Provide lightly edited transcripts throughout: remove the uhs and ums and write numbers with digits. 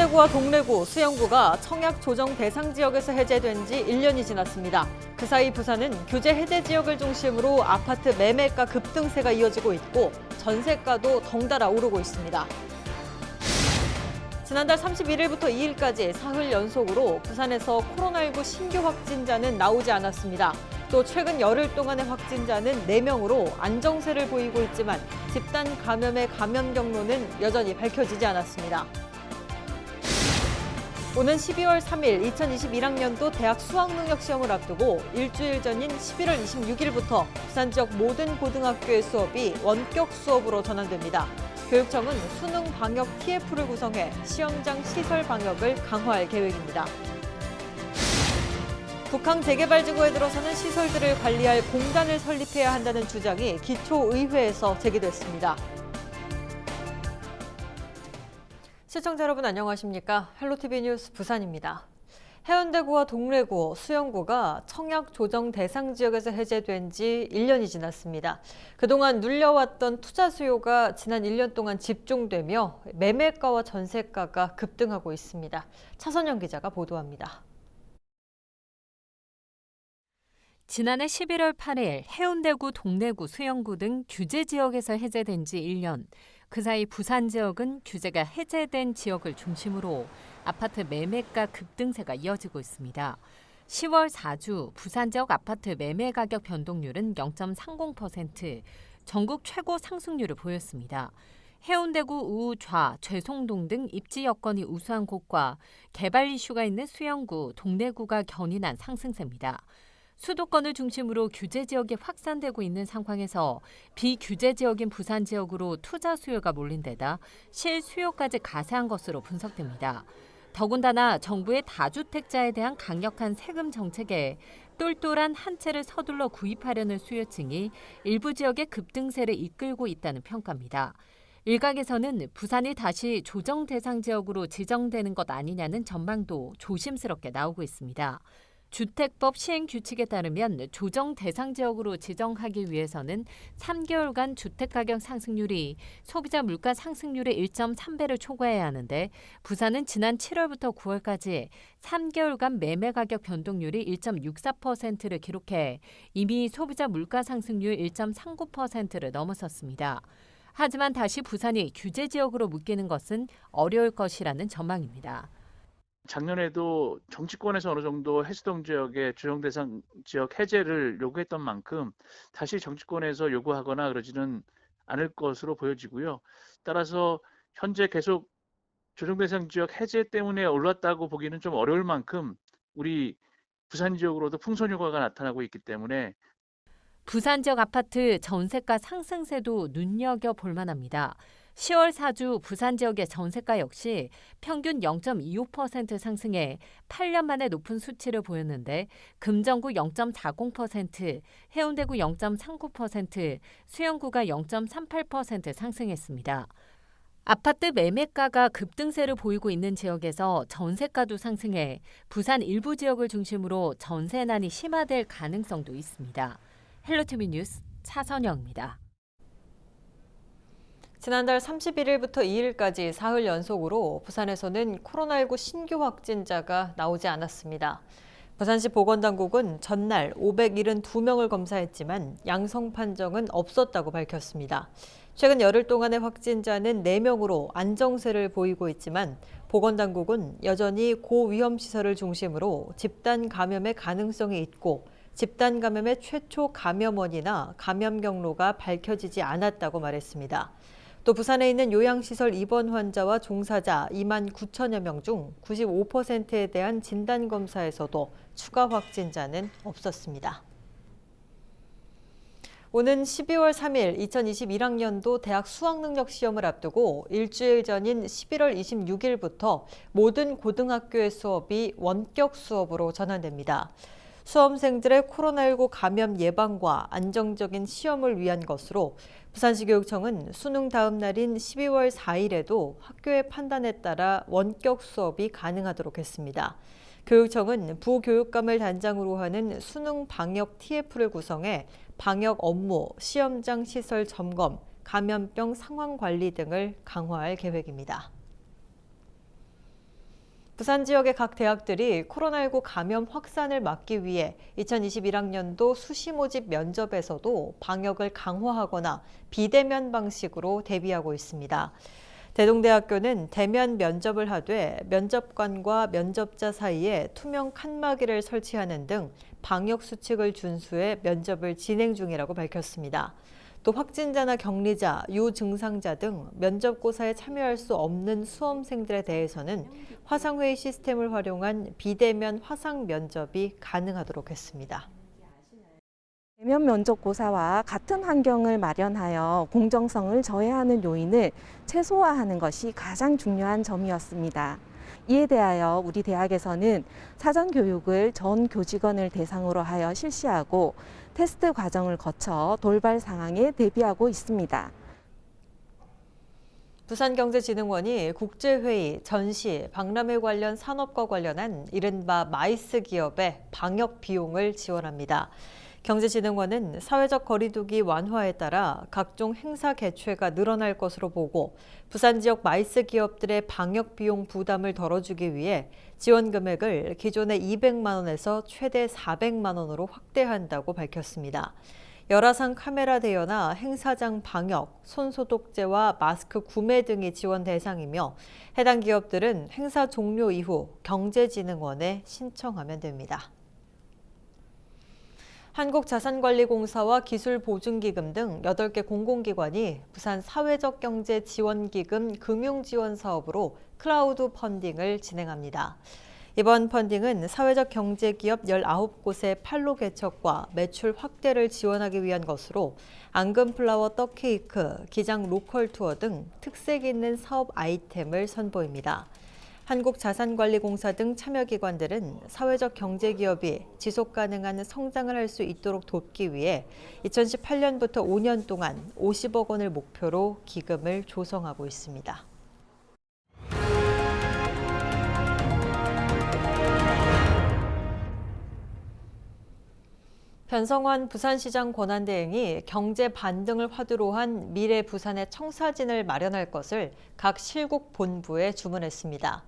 해운대구와 동래구, 수영구가 청약 조정 대상 지역에서 해제된 지 1년이 지났습니다. 그 사이 부산은 규제 해제 지역을 중심으로 아파트 매매가 급등세가 이어지고 있고 전세가도 덩달아 오르고 있습니다. 지난달 31일부터 2일까지 사흘 연속으로 부산에서 코로나19 신규 확진자는 나오지 않았습니다. 또 최근 열흘 동안의 확진자는 4명으로 안정세를 보이고 있지만 집단 감염의 감염 경로는 여전히 밝혀지지 않았습니다. 오는 12월 3일 2021학년도 대학 수학능력 시험을 앞두고 일주일 전인 11월 26일부터 부산 지역 모든 고등학교의 수업이 원격 수업으로 전환됩니다. 교육청은 수능 방역 TF를 구성해 시험장 시설 방역을 강화할 계획입니다. 북한 재개발지구에 들어서는 시설들을 관리할 공단을 설립해야 한다는 주장이 기초의회에서 제기됐습니다. 시청자 여러분 안녕하십니까? 헬로티비 뉴스 부산입니다. 해운대구와 동래구, 수영구가 청약 조정 대상 지역에서 해제된 지 1년이 지났습니다. 그동안 눌려왔던 투자 수요가 지난 1년 동안 집중되며 매매가와 전세가가 급등하고 있습니다. 차선영 기자가 보도합니다. 지난해 11월 8일 해운대구, 동래구, 수영구 등 규제 지역에서 해제된 지 1년. 그 사이 부산 지역은 규제가 해제된 지역을 중심으로 아파트 매매가 급등세가 이어지고 있습니다. 10월 4주 부산 지역 아파트 매매 가격 변동률은 0.30%, 전국 최고 상승률을 보였습니다. 해운대구 우, 좌, 죄송동 등 입지 여건이 우수한 곳과 개발 이슈가 있는 수영구, 동래구가 견인한 상승세입니다. 수도권을 중심으로 규제 지역이 확산되고 있는 상황에서 비규제 지역인 부산 지역으로 투자 수요가 몰린 데다 실수요까지 가세한 것으로 분석됩니다. 더군다나 정부의 다주택자에 대한 강력한 세금 정책에 똘똘한 한 채를 서둘러 구입하려는 수요층이 일부 지역의 급등세를 이끌고 있다는 평가입니다. 일각에서는 부산이 다시 조정 대상 지역으로 지정되는 것 아니냐는 전망도 조심스럽게 나오고 있습니다. 주택법 시행 규칙에 따르면 조정 대상 지역으로 지정하기 위해서는 3개월간 주택가격 상승률이 소비자 물가 상승률의 1.3배를 초과해야 하는데 부산은 지난 7월부터 9월까지 3개월간 매매 가격 변동률이 1.64%를 기록해 이미 소비자 물가 상승률 1.39%를 넘어섰습니다. 하지만 다시 부산이 규제 지역으로 묶이는 것은 어려울 것이라는 전망입니다. 작년에도 정치권에서 어느 정도 해수동 지역의 조정 대상 지역 해제를 요구했던 만큼 다시 정치권에서 요구하거나 그러지는 않을 것으로 보여지고요. 따라서 현재 계속 조정 대상 지역 해제 때문에 올랐다고 보기는 좀 어려울 만큼 우리 부산 지역으로도 풍선 효과가 나타나고 있기 때문에 부산 지역 아파트 전세가 상승세도 눈여겨볼 만합니다. 10월 4주 부산 지역의 전세가 역시 평균 0.25% 상승해 8년 만에 높은 수치를 보였는데 금정구 0.40%, 해운대구 0.39%, 수영구가 0.38% 상승했습니다. 아파트 매매가가 급등세를 보이고 있는 지역에서 전세가도 상승해 부산 일부 지역을 중심으로 전세난이 심화될 가능성도 있습니다. 헬로티비 뉴스 차선영입니다. 지난달 31일부터 2일까지 사흘 연속으로 부산에서는 코로나19 신규 확진자가 나오지 않았습니다. 부산시 보건당국은 전날 572명을 검사했지만 양성 판정은 없었다고 밝혔습니다. 최근 열흘 동안의 확진자는 4명으로 안정세를 보이고 있지만 보건당국은 여전히 고위험 시설을 중심으로 집단 감염의 가능성이 있고 집단 감염의 최초 감염원이나 감염 경로가 밝혀지지 않았다고 말했습니다. 또 부산에 있는 요양시설 입원 환자와 종사자 2만 9천여 명 중 95%에 대한 진단검사에서도 추가 확진자는 없었습니다. 오는 12월 3일 2021학년도 대학 수학능력 시험을 앞두고 일주일 전인 11월 26일부터 모든 고등학교의 수업이 원격 수업으로 전환됩니다. 수험생들의 코로나19 감염 예방과 안정적인 시험을 위한 것으로 부산시 교육청은 수능 다음 날인 12월 4일에도 학교의 판단에 따라 원격 수업이 가능하도록 했습니다. 교육청은 부교육감을 단장으로 하는 수능 방역 TF를 구성해 방역 업무, 시험장 시설 점검, 감염병 상황 관리 등을 강화할 계획입니다. 부산 지역의 각 대학들이 코로나19 감염 확산을 막기 위해 2021학년도 수시 모집 면접에서도 방역을 강화하거나 비대면 방식으로 대비하고 있습니다. 대동대학교는 대면 면접을 하되 면접관과 면접자 사이에 투명 칸막이를 설치하는 등 방역 수칙을 준수해 면접을 진행 중이라고 밝혔습니다. 또 확진자나 격리자, 유증상자 등 면접고사에 참여할 수 없는 수험생들에 대해서는 화상회의 시스템을 활용한 비대면 화상 면접이 가능하도록 했습니다. 대면 면접고사와 같은 환경을 마련하여 공정성을 저해하는 요인을 최소화하는 것이 가장 중요한 점이었습니다. 이에 대하여 우리 대학에서는 사전 교육을 전 교직원을 대상으로 하여 실시하고 테스트 과정을 거쳐 돌발 상황에 대비하고 있습니다. 부산경제진흥원이 국제회의, 전시, 박람회 관련 산업과 관련한 이른바 마이스 기업의 방역 비용을 지원합니다. 경제진흥원은 사회적 거리두기 완화에 따라 각종 행사 개최가 늘어날 것으로 보고 부산 지역 마이스 기업들의 방역 비용 부담을 덜어주기 위해 지원 금액을 기존의 200만 원에서 최대 400만 원으로 확대한다고 밝혔습니다. 열화상 카메라 대여나 행사장 방역, 손소독제와 마스크 구매 등이 지원 대상이며 해당 기업들은 행사 종료 이후 경제진흥원에 신청하면 됩니다. 한국자산관리공사와 기술보증기금 등 8개 공공기관이 부산 사회적경제지원기금 금융지원사업으로 클라우드 펀딩을 진행합니다. 이번 펀딩은 사회적 경제기업 19곳의 판로 개척과 매출 확대를 지원하기 위한 것으로 앙금플라워 떡케이크, 기장 로컬 투어 등 특색 있는 사업 아이템을 선보입니다. 한국자산관리공사 등 참여기관들은 사회적 경제기업이 지속가능한 성장을 할 수 있도록 돕기 위해 2018년부터 5년 동안 50억 원을 목표로 기금을 조성하고 있습니다. 변성환 부산시장 권한대행이 경제 반등을 화두로 한 미래 부산의 청사진을 마련할 것을 각 실국 본부에 주문했습니다.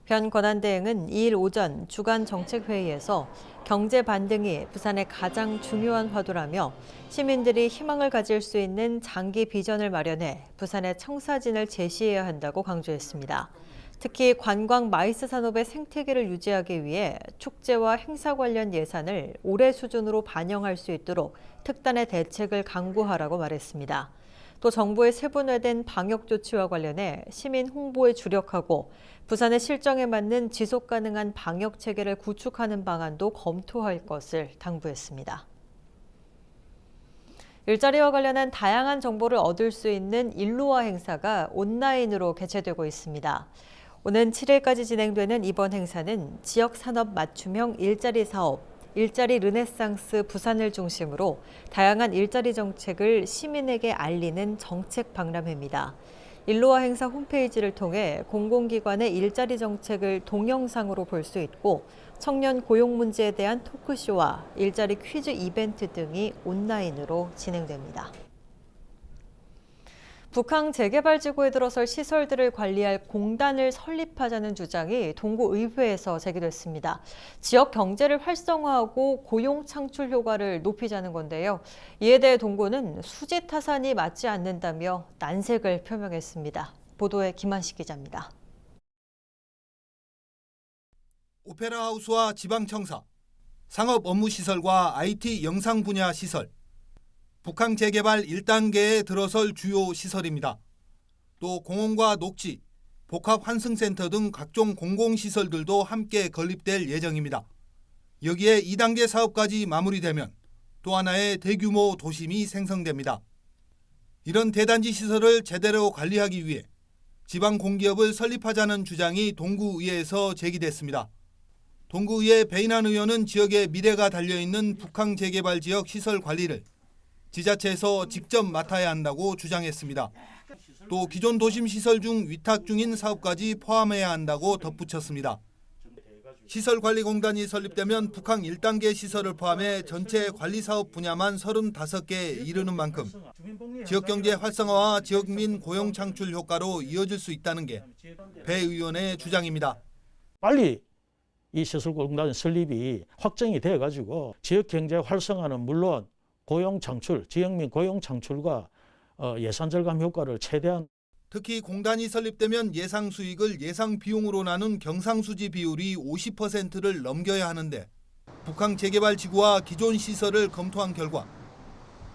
변 권한대행은 2일 오전 주간 정책회의에서 경제 반등이 부산의 가장 중요한 화두라며 시민들이 희망을 가질 수 있는 장기 비전을 마련해 부산의 청사진을 제시해야 한다고 강조했습니다. 특히 관광 마이스 산업의 생태계를 유지하기 위해 축제와 행사 관련 예산을 올해 수준으로 반영할 수 있도록 특단의 대책을 강구하라고 말했습니다. 또 정부의 세분화된 방역 조치와 관련해 시민 홍보에 주력하고 부산의 실정에 맞는 지속 가능한 방역 체계를 구축하는 방안도 검토할 것을 당부했습니다. 일자리와 관련한 다양한 정보를 얻을 수 있는 일로와 행사가 온라인으로 개최되고 있습니다. 오는 7일까지 진행되는 이번 행사는 지역 산업 맞춤형 일자리 사업, 일자리 르네상스 부산을 중심으로 다양한 일자리 정책을 시민에게 알리는 정책 박람회입니다. 일로와 행사 홈페이지를 통해 공공기관의 일자리 정책을 동영상으로 볼 수 있고 청년 고용 문제에 대한 토크쇼와 일자리 퀴즈 이벤트 등이 온라인으로 진행됩니다. 북한 재개발 지구에 들어설 시설들을 관리할 공단을 설립하자는 주장이 동구의회에서 제기됐습니다. 지역 경제를 활성화하고 고용 창출 효과를 높이자는 건데요. 이에 대해 동구는 수지 타산이 맞지 않는다며 난색을 표명했습니다. 보도에 김한식 기자입니다. 오페라 하우스와 지방청사, 상업 업무 시설과 IT 영상 분야 시설, 북항 재개발 1단계에 들어설 주요 시설입니다. 또 공원과 녹지, 복합 환승센터 등 각종 공공시설들도 함께 건립될 예정입니다. 여기에 2단계 사업까지 마무리되면 또 하나의 대규모 도심이 생성됩니다. 이런 대단지 시설을 제대로 관리하기 위해 지방 공기업을 설립하자는 주장이 동구의회에서 제기됐습니다. 동구의회 배인환 의원은 지역의 미래가 달려있는 북항 재개발 지역 시설 관리를 지자체에서 직접 맡아야 한다고 주장했습니다. 또 기존 도심 시설 중 위탁 중인 사업까지 포함해야 한다고 덧붙였습니다. 시설관리공단이 설립되면 북항 1단계 시설을 포함해 전체 관리사업 분야만 35개에 이르는 만큼 지역경제 활성화와 지역민 고용 창출 효과로 이어질 수 있다는 게 배 의원의 주장입니다. 빨리 이 시설공단 설립이 확정이 되어가지고 지역 경제 활성화는 물론 고용 창출, 지역민 고용 창출과 예산 절감 효과를 최대한. 특히 공단이 설립되면 예상 수익을 예상 비용으로 나눈 경상수지 비율이 50%를 넘겨야 하는데 북항 재개발 지구와 기존 시설을 검토한 결과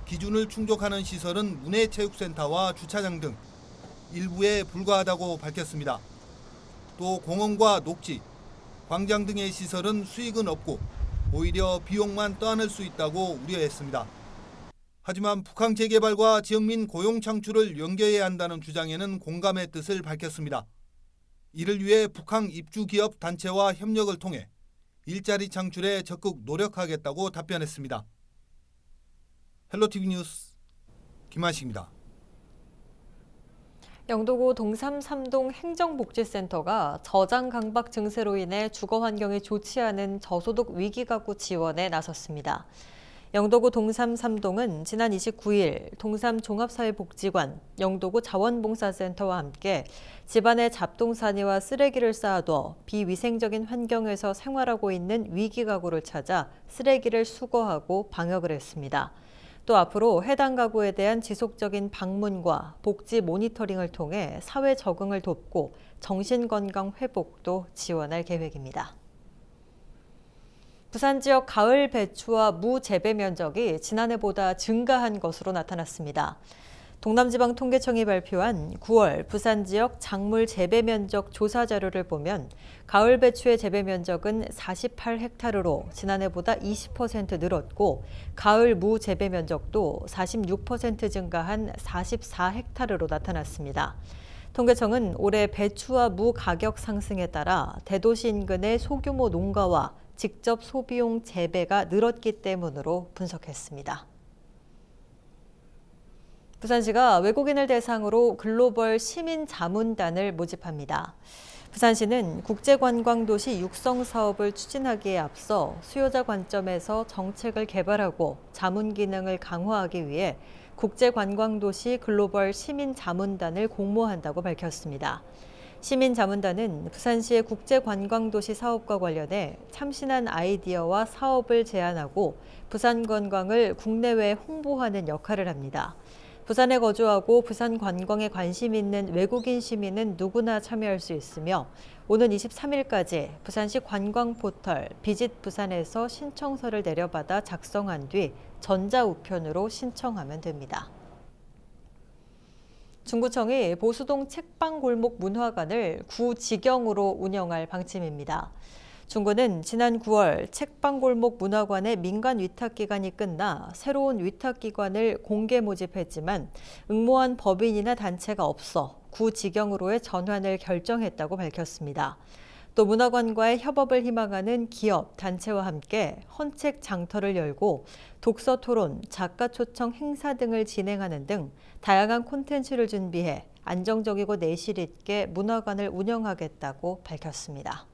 기준을 충족하는 시설은 문해체육센터와 주차장 등 일부에 불과하다고 밝혔습니다. 또 공원과 녹지, 광장 등의 시설은 수익은 없고 오히려 비용만 떠안을 수 있다고 우려했습니다. 하지만 북항 재개발과 지역민 고용 창출을 연계해야 한다는 주장에는 공감의 뜻을 밝혔습니다. 이를 위해 북항 입주기업 단체와 협력을 통해 일자리 창출에 적극 노력하겠다고 답변했습니다. 헬로티비 뉴스 김한식입니다. 영도구 동삼 삼동 행정복지센터가 저장 강박 증세로 인해 주거 환경이 좋지 않은 저소득 위기가구 지원에 나섰습니다. 영도구 동삼 삼동은 지난 29일 동삼 종합사회복지관, 영도구 자원봉사센터와 함께 집안에 잡동사니와 쓰레기를 쌓아둬 비위생적인 환경에서 생활하고 있는 위기가구를 찾아 쓰레기를 수거하고 방역을 했습니다. 또 앞으로 해당 가구에 대한 지속적인 방문과 복지 모니터링을 통해 사회 적응을 돕고 정신건강 회복도 지원할 계획입니다. 부산 지역 가을 배추와 무 재배 면적이 지난해보다 증가한 것으로 나타났습니다. 동남지방통계청이 발표한 9월 부산 지역 작물 재배 면적 조사 자료를 보면 가을 배추의 재배 면적은 48헥타르로 지난해보다 20% 늘었고 가을 무 재배 면적도 46% 증가한 44헥타르로 나타났습니다. 통계청은 올해 배추와 무 가격 상승에 따라 대도시 인근의 소규모 농가와 직접 소비용 재배가 늘었기 때문으로 분석했습니다. 부산시가 외국인을 대상으로 글로벌 시민자문단을 모집합니다. 부산시는 국제관광도시 육성 사업을 추진하기에 앞서 수요자 관점에서 정책을 개발하고 자문 기능을 강화하기 위해 국제관광도시 글로벌 시민자문단을 공모한다고 밝혔습니다. 시민자문단은 부산시의 국제관광도시 사업과 관련해 참신한 아이디어와 사업을 제안하고 부산 관광을 국내외에 홍보하는 역할을 합니다. 부산에 거주하고 부산 관광에 관심 있는 외국인 시민은 누구나 참여할 수 있으며 오는 23일까지 부산시 관광 포털 비짓 부산에서 신청서를 내려받아 작성한 뒤 전자우편으로 신청하면 됩니다. 중구청이 보수동 책방골목 문화관을 구직영으로 운영할 방침입니다. 중구는 지난 9월 책방골목 문화관의 민간 위탁기간이 끝나 새로운 위탁기관을 공개 모집했지만 응모한 법인이나 단체가 없어 구직영으로의 전환을 결정했다고 밝혔습니다. 또 문화관과의 협업을 희망하는 기업, 단체와 함께 헌책 장터를 열고 독서 토론, 작가 초청 행사 등을 진행하는 등 다양한 콘텐츠를 준비해 안정적이고 내실 있게 문화관을 운영하겠다고 밝혔습니다.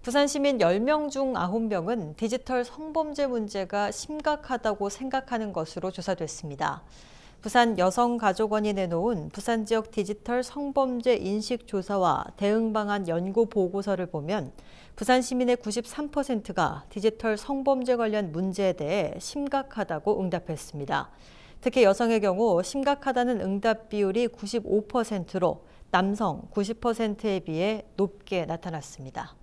부산 시민 10명 중 9명은 디지털 성범죄 문제가 심각하다고 생각하는 것으로 조사됐습니다. 부산 여성가족원이 내놓은 부산 지역 디지털 성범죄 인식조사와 대응 방안 연구 보고서를 보면 부산 시민의 93%가 디지털 성범죄 관련 문제에 대해 심각하다고 응답했습니다. 특히 여성의 경우 심각하다는 응답 비율이 95%로 남성 90%에 비해 높게 나타났습니다.